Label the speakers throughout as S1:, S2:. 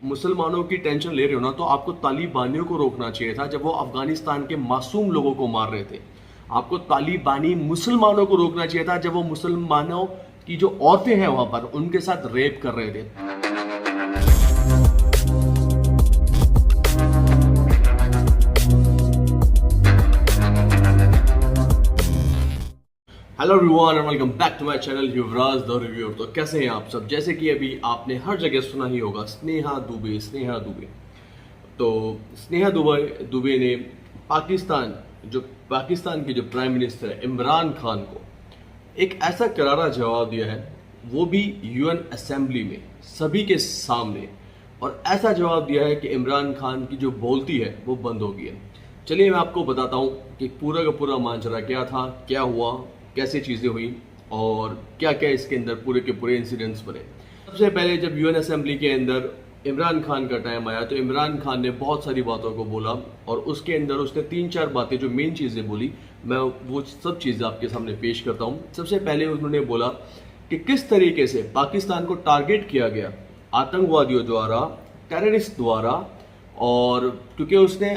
S1: मुसलमानों की टेंशन ले रहे हो ना, तो आपको तालिबानियों को रोकना चाहिए था जब वो अफगानिस्तान के मासूम लोगों को मार रहे थे। आपको तालिबानी मुसलमानों को रोकना चाहिए था जब वो मुसलमानों की जो औरतें हैं वहां पर उनके साथ रेप कर रहे थे। Hello everyone and welcome back to my channel Yuvraj the reviewer. तो कैसे हैं आप सब? जैसे कि अभी आपने हर जगह सुना ही होगा स्नेहा दुबे, स्नेहा दुबे। तो स्नेहा दुबे दुबे ने पाकिस्तान के जो प्राइम मिनिस्टर है इमरान खान को एक ऐसा करारा जवाब दिया है, वो भी यूएन असेंबली में सभी के सामने, और ऐसा जवाब दिया है कि इमरान खान की जो बोलती है वो बंद हो गई है। चलिए मैं आपको बताता हूँ कि पूरा का पूरा मांजरा क्या था, क्या हुआ, कैसे चीज़ें हुई और क्या क्या इसके अंदर पूरे के पूरे इंसिडेंट्स बने। सबसे पहले जब यूएन असेंबली के अंदर इमरान खान का टाइम आया तो इमरान खान ने बहुत सारी बातों को बोला और उसके अंदर उसने 3-4 बातें जो मेन चीज़ें बोली, मैं वो सब चीज़ें आपके सामने पेश करता हूँ। सबसे पहले उन्होंने बोला कि किस तरीके से पाकिस्तान को टारगेट किया गया आतंकवादियों द्वारा, टेररिस्ट द्वारा, और क्योंकि उसने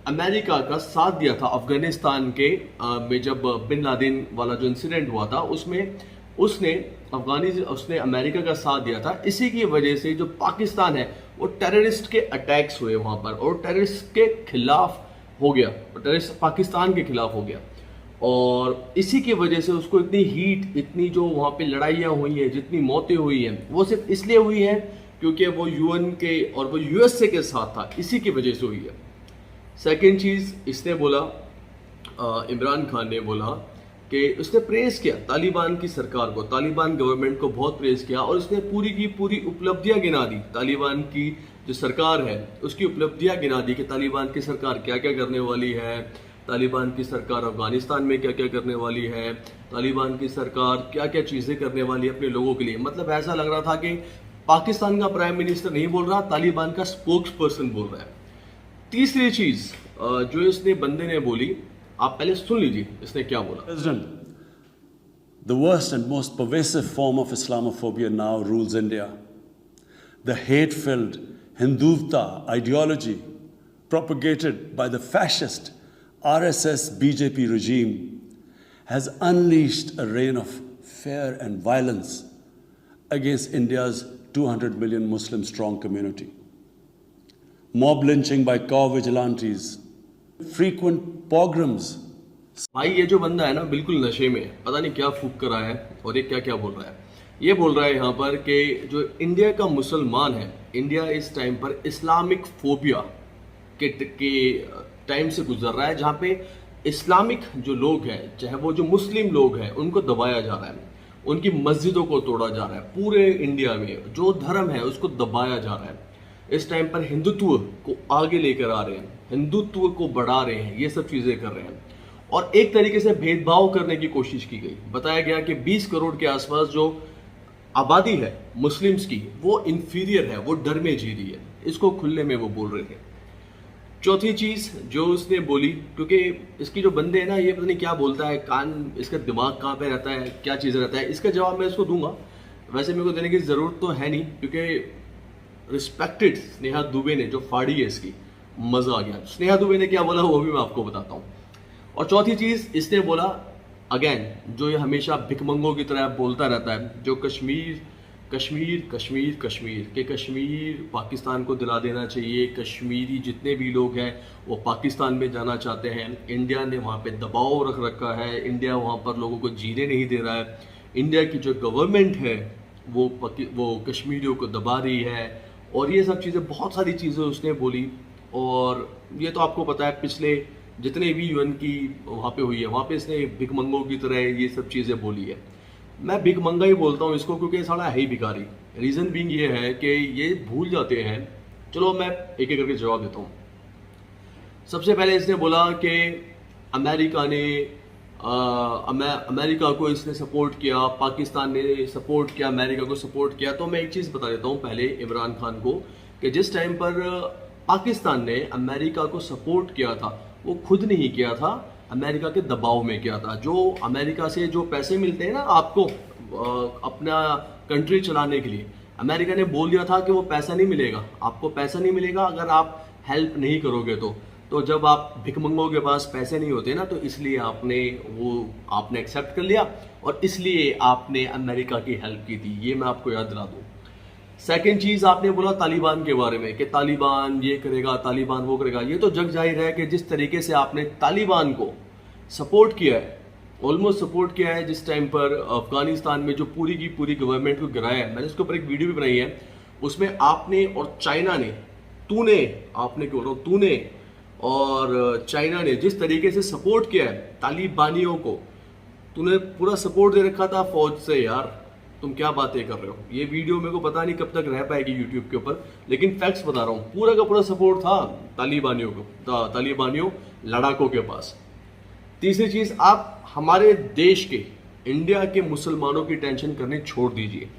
S1: अमेरिका का साथ दिया था अफगानिस्तान के में जब बिन लादेन वाला जो इंसिडेंट हुआ था उसमें उसने अमेरिका का साथ दिया था। इसी की वजह से जो पाकिस्तान है वो टेररिस्ट के अटैक्स हुए वहां पर और टेररिस्ट के खिलाफ हो गया, टेररिस्ट पाकिस्तान के खिलाफ हो गया। और इसी की वजह से उसको इतनी हीट, इतनी जो वहां पे लड़ाइयाँ हुई हैं, जितनी मौतें हुई हैं, वो सिर्फ इसलिए हुई हैं क्योंकि वो यूएन के और वो यूएसए के साथ था, इसी की वजह से हुई है। सेकेंड चीज़ इसने बोला, इमरान खान ने बोला कि उसने प्रेस किया तालिबान की सरकार को, तालिबान गवर्नमेंट को बहुत प्रेस किया और उसने पूरी की पूरी उपलब्धियां गिना दी। तालिबान की जो सरकार है उसकी उपलब्धियां गिना दी कि तालिबान की सरकार क्या क्या करने वाली है, तालिबान की सरकार अफगानिस्तान में क्या क्या करने वाली है, तालिबान की सरकार क्या क्या चीज़ें करने वाली है अपने लोगों के लिए। मतलब ऐसा लग रहा था कि पाकिस्तान का प्राइम मिनिस्टर नहीं बोल रहा, तालिबान का स्पोक्स पर्सन बोल रहा है। तीसरी चीज जो इसने बंदे ने बोली, आप पहले सुन लीजिए इसने क्या बोला।
S2: President, the worst and most pervasive form of Islamophobia now rules India. The hate-filled Hindutva ideology propagated by the fascist RSS BJP regime has unleashed a reign of fear and violence against India's 200 million Muslim strong community. Mob lynching by cow vigilantes, frequent pogroms.
S1: भाई ये जो बंदा है ना बिल्कुल नशे में, पता नहीं क्या फूक कर आया है और ये क्या क्या बोल रहा है। ये बोल रहा है यहाँ पर कि जो इंडिया का मुसलमान है, इंडिया इस टाइम पर इस्लामिक फोबिया के टाइम से गुजर रहा है, जहाँ पे इस्लामिक जो लोग हैं, चाहे वो जो मुस्लिम लोग हैं, उनको दबाया जा रहा है, उनकी मस्जिदों को तोड़ा जा रहा है। पूरे इंडिया में जो धर्म है उसको दबाया जा रहा है। इस टाइम पर हिंदुत्व को आगे लेकर आ रहे हैं, हिंदुत्व को बढ़ा रहे हैं, ये सब चीज़ें कर रहे हैं और एक तरीके से भेदभाव करने की कोशिश की गई। बताया गया कि 20 करोड़ के आसपास जो आबादी है मुस्लिम्स की वो इंफीरियर है, वो डर में जी रही है, इसको खुले में वो बोल रहे थे। चौथी चीज़ जो उसने बोली, क्योंकि इसकी जो बंदे हैं ना ये पता नहीं क्या बोलता है, कान इसका दिमाग कहाँ पे रहता है, क्या चीज़ रहता है, इसका जवाब मैं इसको दूंगा। वैसे मेरे को देने की ज़रूरत तो है नहीं क्योंकि रिस्पेक्टेड स्नेहा दुबे ने जो फाड़ी है इसकी, मजा आ गया। स्नेहा दुबे ने क्या बोला वो भी मैं आपको बताता हूँ। और चौथी चीज इसने बोला, अगेन जो ये हमेशा भिकमंगों की तरह बोलता रहता है, जो कश्मीर कश्मीर कश्मीर कश्मीर के कश्मीर पाकिस्तान को दिला देना चाहिए, कश्मीरी जितने भी लोग हैं वो पाकिस्तान में जाना चाहते हैं, इंडिया ने वहाँ पे दबाव रख रखा है, इंडिया वहाँ पर लोगों को जीने नहीं दे रहा है, इंडिया की जो गवर्नमेंट है वो कश्मीरियों को दबा रही है, और ये सब चीज़ें, बहुत सारी चीज़ें उसने बोली। और ये तो आपको पता है पिछले जितने भी यूएन की वहाँ पे हुई है वहाँ पे इसने भिकमंगों की तरह ये सब चीज़ें बोली है। मैं भिकमंगा ही बोलता हूँ इसको क्योंकि साला है ही भिखारी। रीज़न बीइंग ये है कि ये भूल जाते हैं। चलो मैं एक एक करके जवाब देता हूँ। सबसे पहले इसने बोला कि अमेरिका ने अमेरिका को इसने सपोर्ट किया, पाकिस्तान ने सपोर्ट किया, अमेरिका को सपोर्ट किया। तो मैं एक चीज़ बता देता हूँ पहले इमरान खान को कि जिस टाइम पर पाकिस्तान ने अमेरिका को सपोर्ट किया था वो खुद नहीं किया था, अमेरिका के दबाव में किया था। जो अमेरिका से जो पैसे मिलते हैं ना आपको अपना कंट्री चलाने के लिए, अमेरिका ने बोल दिया था कि वो पैसा नहीं मिलेगा, आपको पैसा नहीं मिलेगा अगर आप हेल्प नहीं करोगे तो जब आप भिखमंगों के पास पैसे नहीं होते ना, तो इसलिए आपने एक्सेप्ट कर लिया और इसलिए आपने अमेरिका की हेल्प की थी। ये मैं आपको याद दिला दूं। सेकेंड चीज आपने बोला तालिबान के बारे में कि तालिबान ये करेगा, तालिबान वो करेगा। ये तो जग जाहिर है कि जिस तरीके से आपने तालिबान को सपोर्ट किया है, ऑलमोस्ट सपोर्ट किया है, जिस टाइम पर अफगानिस्तान में जो पूरी की पूरी गवर्नमेंट को गिराया है, मैंने उसके ऊपर एक वीडियो भी बनाई है, उसमें आपने और चाइना ने, तूने और चाइना ने जिस तरीके से सपोर्ट किया है तालिबानियों को, तूने पूरा सपोर्ट दे रखा था फौज से। यार तुम क्या बातें कर रहे हो? ये वीडियो मेरे को पता नहीं कब तक रह पाएगी यूट्यूब के ऊपर, लेकिन फैक्ट्स बता रहा हूँ, पूरा का पूरा सपोर्ट था तालिबानियों लड़ाकों के पास। तीसरी चीज, आप हमारे देश के, इंडिया के मुसलमानों की टेंशन करनी छोड़ दीजिए।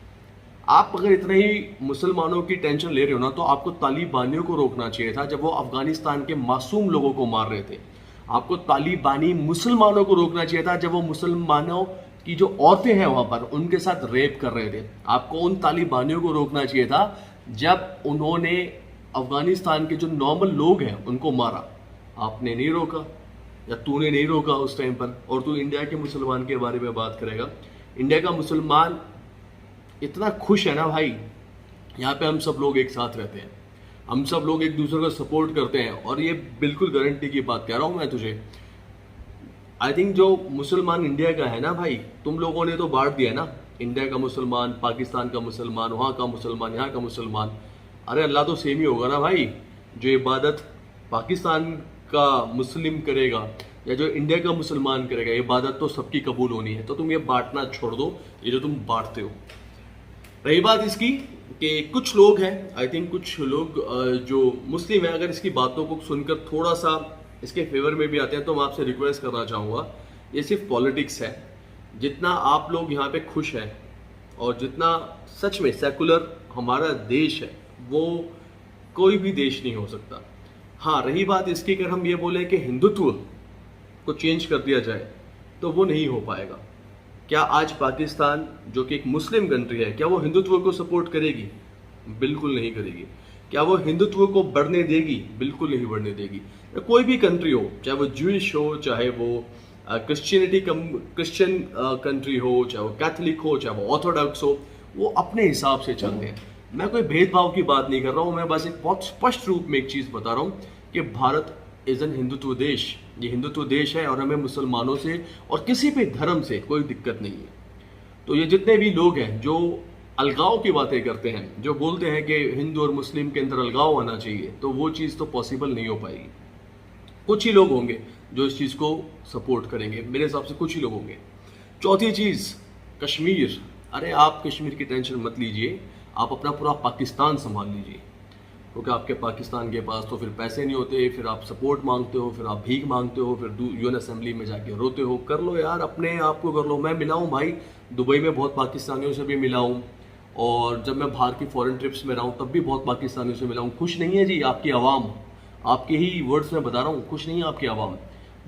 S1: आप अगर इतना ही मुसलमानों की टेंशन ले रहे हो ना, तो आपको तालिबानियों को रोकना चाहिए था जब वो अफगानिस्तान के मासूम लोगों को मार रहे थे। आपको तालिबानी मुसलमानों को रोकना चाहिए था जब वो मुसलमानों की जो औरतें हैं वहां पर उनके साथ रेप कर रहे थे। आपको उन तालिबानियों को रोकना चाहिए था जब उन्होंने अफगानिस्तान के जो नॉर्मल लोग हैं उनको मारा। आपने नहीं रोका, या तूने नहीं रोका उस टाइम पर, और तू इंडिया के मुसलमान के बारे में बात करेगा। इंडिया का मुसलमान इतना खुश है ना भाई, यहाँ पे हम सब लोग एक साथ रहते हैं, हम सब लोग एक दूसरे को सपोर्ट करते हैं, और ये बिल्कुल गारंटी की बात कह रहा हूँ मैं तुझे। आई थिंक जो मुसलमान इंडिया का है ना भाई, तुम लोगों ने तो बांट दिया ना, इंडिया का मुसलमान, पाकिस्तान का मुसलमान, वहाँ का मुसलमान, यहाँ का मुसलमान। अरे अल्लाह तो सेम ही होगा ना भाई। जो इबादत पाकिस्तान का मुस्लिम करेगा या जो इंडिया का मुसलमान करेगा, इबादत तो सबकी कबूल होनी है। तो तुम ये बांटना छोड़ दो, ये जो तुम बांटते हो। रही बात इसकी कि कुछ लोग हैं, आई थिंक कुछ लोग जो मुस्लिम हैं, अगर इसकी बातों को सुनकर थोड़ा सा इसके फेवर में भी आते हैं, तो मैं आपसे रिक्वेस्ट करना चाहूँगा, ये सिर्फ पॉलिटिक्स है। जितना आप लोग यहाँ पे खुश हैं और जितना सच में सेकुलर हमारा देश है, वो कोई भी देश नहीं हो सकता। हाँ, रही बात इसकी, अगर हम ये बोले कि हिंदुत्व को चेंज कर दिया जाए, तो वो नहीं हो पाएगा। क्या आज पाकिस्तान जो कि एक मुस्लिम कंट्री है, क्या वो हिंदुत्व को सपोर्ट करेगी? बिल्कुल नहीं करेगी। क्या वो हिंदुत्व को बढ़ने देगी? बिल्कुल नहीं बढ़ने देगी। कोई भी कंट्री हो, चाहे वो ज्यूइश हो, चाहे वो क्रिश्चियन कंट्री हो, चाहे वो कैथोलिक हो, चाहे वो ऑर्थोडॉक्स हो, वो अपने हिसाब से चलते हैं। मैं कोई भेदभाव की बात नहीं कर रहा हूँ, मैं बस एक बहुत स्पष्ट रूप में एक चीज़ बता रहा हूँ कि भारत इज़ एन हिंदुत्व देश। ये हिंदुत्व देश है और हमें मुसलमानों से और किसी भी धर्म से कोई दिक्कत नहीं है। तो ये जितने भी लोग हैं जो अलगाव की बातें करते हैं, जो बोलते हैं कि हिंदू और मुस्लिम के अंदर अलगाव आना चाहिए, तो वो चीज़ तो पॉसिबल नहीं हो पाएगी। कुछ ही लोग होंगे जो इस चीज़ को सपोर्ट करेंगे, मेरे हिसाब से कुछ ही लोग होंगे। चौथी चीज़, कश्मीर। अरे आप कश्मीर की टेंशन मत लीजिए, आप अपना पूरा पाकिस्तान संभाल लीजिए, क्योंकि आपके पाकिस्तान के पास तो फिर पैसे नहीं होते, फिर आप सपोर्ट मांगते हो, फिर आप भीख मांगते हो, फिर यूएन असेंबली में जाके रोते हो। कर लो यार, अपने आप को कर लो। मैं मिला हूँ भाई, दुबई में बहुत पाकिस्तानियों से भी मिला हूँ, और जब मैं बाहर की फॉरेन ट्रिप्स में रहा हूँ तब भी बहुत पाकिस्तानियों से मिला हूँ। खुश नहीं है जी आपकी आवाम, आपके ही वर्ड्स में बता रहा हूँ, खुश नहीं है आपकी आवाम।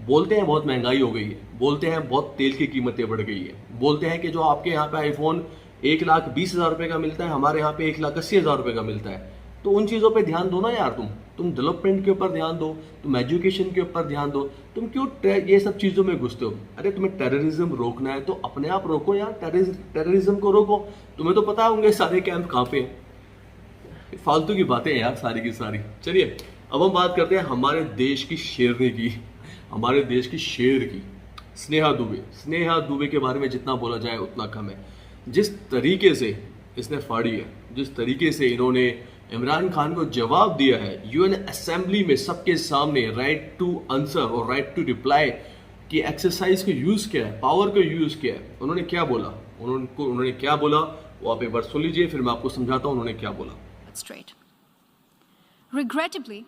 S1: बोलते हैं बहुत महंगाई हो गई है, बोलते हैं बहुत तेल की कीमतें बढ़ गई है, बोलते हैं कि जो आपके यहाँ पे आईफोन 1,20,000 रुपये का मिलता है, हमारे यहाँ पे 1,80,000 रुपये का मिलता है। तो उन चीज़ों पे ध्यान दो ना यार, तुम डेवलपमेंट के ऊपर ध्यान दो, तुम एजुकेशन के ऊपर ध्यान दो। तुम क्यों ये सब चीज़ों में घुसते हो? अरे तुम्हें टेररिज्म रोकना है तो अपने आप रोको यार, टेररिज्म को रोको। तुम्हें तो पता होंगे सारे कैंप कहाँ पे। फालतू की बातें हैं यार सारी की सारी। चलिए अब हम बात करते हैं हमारे देश की शेरनी की, हमारे देश की शेर की, स्नेहा दुबे। स्नेहा दुबे के बारे में जितना बोला जाए उतना कम है। जिस तरीके से इसने फाड़ी है, जिस तरीके से इन्होंने इमरान खान को जवाब दिया है यूएन असेंबली में सबके सामने, राइट टू आंसर और राइट टू रिप्लाई की एक्सरसाइज को यूज किया है, पावर को यूज किया है। उन्होंने क्या बोला, उन्होंने क्या बोला वो आप एक बार सुन लीजिए, फिर मैं आपको समझाता हूं उन्होंने क्या बोला।
S3: Straight. Regrettably,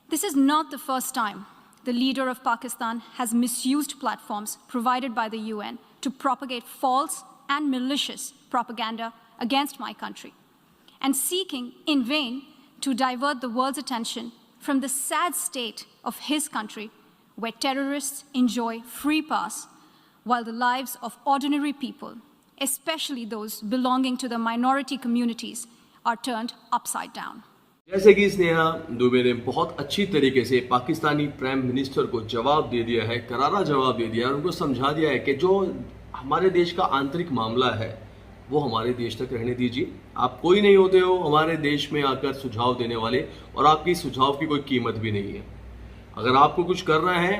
S3: this is not the first time the leader of Pakistan has misused platforms provided by the UN to propagate false and malicious propaganda against my country, and seeking in vain to divert the world's attention from the sad state of his country, where terrorists enjoy free pass while the lives of ordinary people especially those belonging to the minority communities, are turned upside down.
S1: जैसे कि स्नेहा दुबे ने बहुत अच्छी तरीके से Pakistani prime minister को जवाब दे दिया है, करारा जवाब दे दिया है, उनको समझा दिया है कि जो हमारे देश का आंतरिक मामला है वो हमारे देश तक रहने दीजिए। आप कोई नहीं होते हो हमारे देश में आकर सुझाव देने वाले, और आपकी सुझाव की कोई कीमत भी नहीं है। अगर आपको कुछ करना है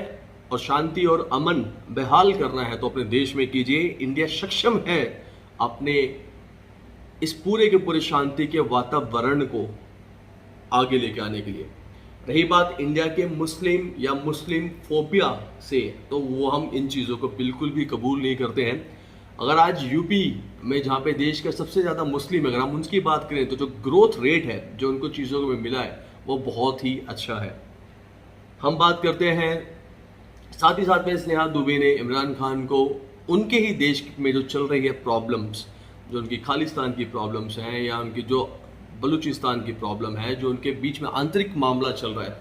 S1: और शांति और अमन बहाल करना है तो अपने देश में कीजिए। इंडिया सक्षम है अपने इस पूरे के पूरे शांति के वातावरण को आगे लेके आने के लिए। रही बात इंडिया के मुस्लिम या मुस्लिम फोबिया से, तो वो हम इन चीज़ों को बिल्कुल भी कबूल नहीं करते हैं। अगर आज यूपी में जहाँ पे देश का सबसे ज़्यादा मुस्लिम, अगर हम उनकी बात करें तो जो ग्रोथ रेट है जो उनको चीज़ों में मिला है वो बहुत ही अच्छा है। हम बात करते हैं साथ ही साथ में स्नेहा दुबे ने इमरान खान को उनके ही देश में जो चल रही है प्रॉब्लम्स, जो उनकी खालिस्तान की प्रॉब्लम्स हैं या उनकी जो बलूचिस्तान की प्रॉब्लम है, जो उनके बीच में आंतरिक मामला चल रहा है,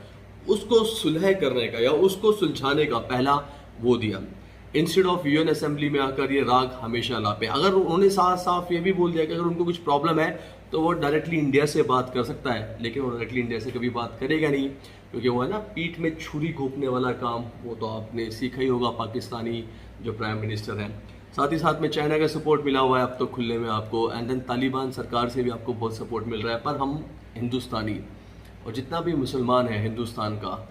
S1: उसको सुलह करने का या उसको सुलझाने का पहला वो दिया। इंस्टेड ऑफ यूएन असेंबली में आकर ये राग हमेशा लापे। अगर उन्होंने साफ साफ ये भी बोल दिया कि अगर उनको कुछ प्रॉब्लम है तो वो डायरेक्टली इंडिया से बात कर सकता है, लेकिन वो डायरेक्टली इंडिया से कभी बात करेगा नहीं, क्योंकि वो है ना पीठ में छुरी घोंपने वाला काम, वो तो आपने सीखा ही होगा पाकिस्तानी जो प्राइम मिनिस्टर हैं। साथ ही साथ में चाइना का सपोर्ट मिला हुआ है अब तो खुले में आपको, एंड देन तालिबान सरकार से भी आपको बहुत सपोर्ट मिल रहा है। पर हम हिंदुस्तानी और जितना भी मुसलमान है हिंदुस्तान का,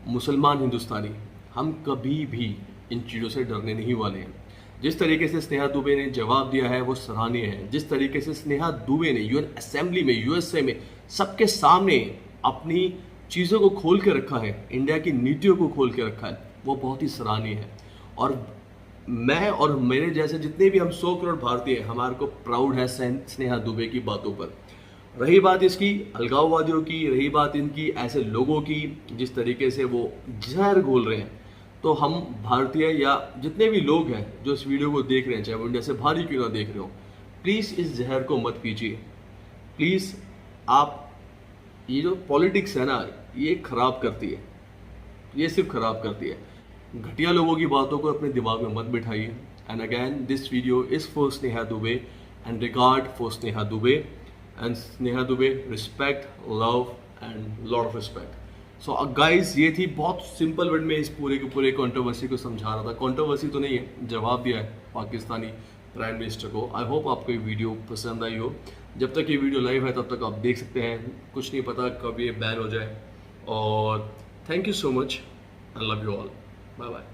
S1: मुसलमान हिंदुस्तानी, हम कभी भी इन चीज़ों से डरने नहीं वाले हैं। जिस तरीके से स्नेहा दुबे ने जवाब दिया है वो सराहनीय है। जिस तरीके से स्नेहा दुबे ने यूएन असेंबली में, यूएसए में सबके सामने अपनी चीज़ों को खोल के रखा है, इंडिया की नीतियों को खोल के रखा है, वो बहुत ही सराहनीय है। और मैं और मेरे जैसे जितने भी हम 100 करोड़ भारतीय हैं, हमारे को प्राउड है स्नेहा दुबे की बातों पर। रही बात इसकी अलगाववादियों की, रही बात इनकी ऐसे लोगों की जिस तरीके से वो जहर घोल रहे हैं, तो हम भारतीय या जितने भी लोग हैं जो इस वीडियो को देख रहे हैं, चाहे वो इंडिया से बाहर ही क्यों ना देख रहे हो, प्लीज़ इस जहर को मत पीजिए। प्लीज़ आप ये जो पॉलिटिक्स है ना, ये खराब करती है, ये सिर्फ खराब करती है। घटिया लोगों की बातों को अपने दिमाग में मत बिठाइए। And again this video is for Sneha Dubey and regard for Sneha Dubey, and Sneha Dubey respect, love and lot of respect. So guys, ये थी बहुत सिंपल वर्ड में इस पूरे के पूरे कंट्रोवर्सी को समझा रहा था। कंट्रोवर्सी तो नहीं है, जवाब दिया है पाकिस्तानी प्राइम मिनिस्टर को। आई होप आपको ये वीडियो पसंद आई हो। जब तक ये वीडियो लाइव है तब तक आप देख सकते हैं, कुछ नहीं पता कब ये बैन हो जाए। और thank you so much, I love you all, bye bye.